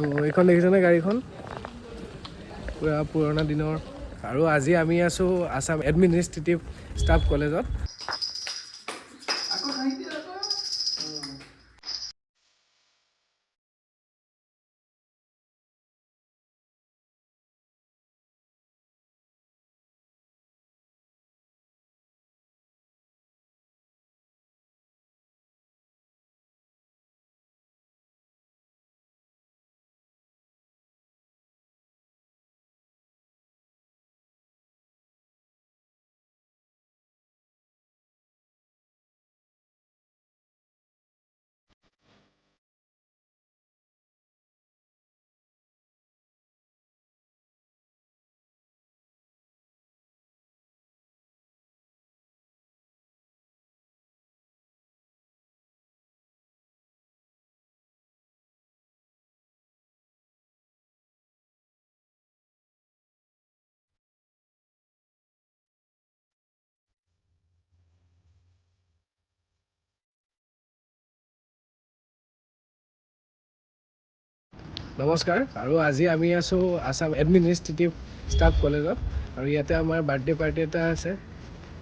আৰু এইখন দেখিছেনে গাড়ীখন পুৰা পুৰণা দিনৰ। আৰু আজি আমি আছোঁ আছাম এডমিনিষ্ট্ৰেটিভ ষ্টাফ কলেজত। নমস্কাৰ। আৰু আজি আমি আছোঁ আছাম এডমিনিষ্ট্ৰেটিভ ষ্টাফ কলেজত। আৰু ইয়াতে আমাৰ বাৰ্থডে পাৰ্টি এটা আছে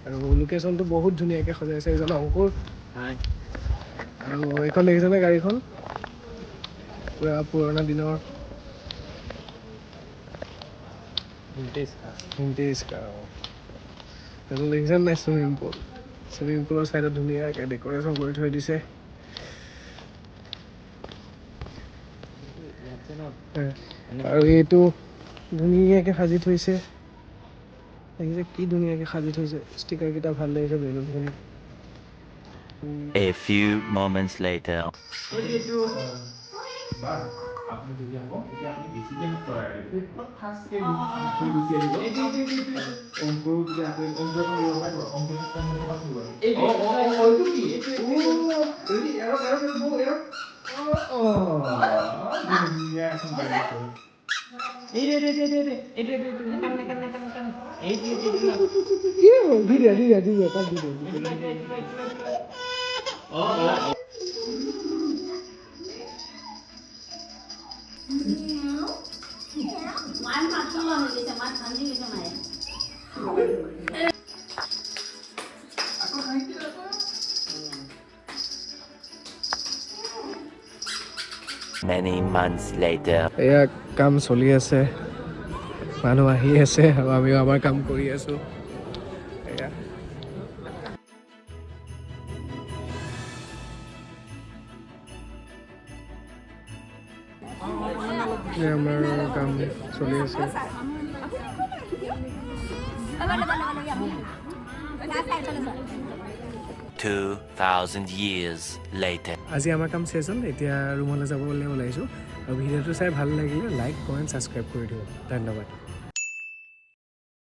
আৰু লোকেশ্যনটো বহুত ধুনীয়াকৈ সজাইছে এইজন অংকুৰ। আৰু এইখন দেখিছেনে গাড়ীখন পুৰা পুৰণা দিনৰ ভিণ্টেজ কাৰ। এইটো দেখিছেনে নাই চুইমিং পুলৰ ছাইডত ধুনীয়াকৈ ডেক'ৰেশ্যন কৰি থৈ দিছে। আৰু এইটো ধুনীয়াকৈ সাজি থৈছে, দেখিছে কি ধুনীয়াকৈ সাজি থৈছে। ষ্টিকাৰ কেইটা ভাল লাগিছে বেলুনখিনি। A few moments later. Many months later. এয়া কাম চলি আছে, মানুহ আহি আছে আৰু আমিও আমাৰ কাম কৰি আছোঁ। এয়া আমাৰ কাম চলি আছে। 2000 years later. আজি আমাৰ কাম চেছ হ'ল, এতিয়া ৰুমলৈ যাবলৈ ওলাইছোঁ। আৰু ভিডিঅ'টো চাই ভাল লাগিলে লাইক কমেণ্ট ছাবস্ক্ৰাইব কৰি দিওঁ। ধন্যবাদ।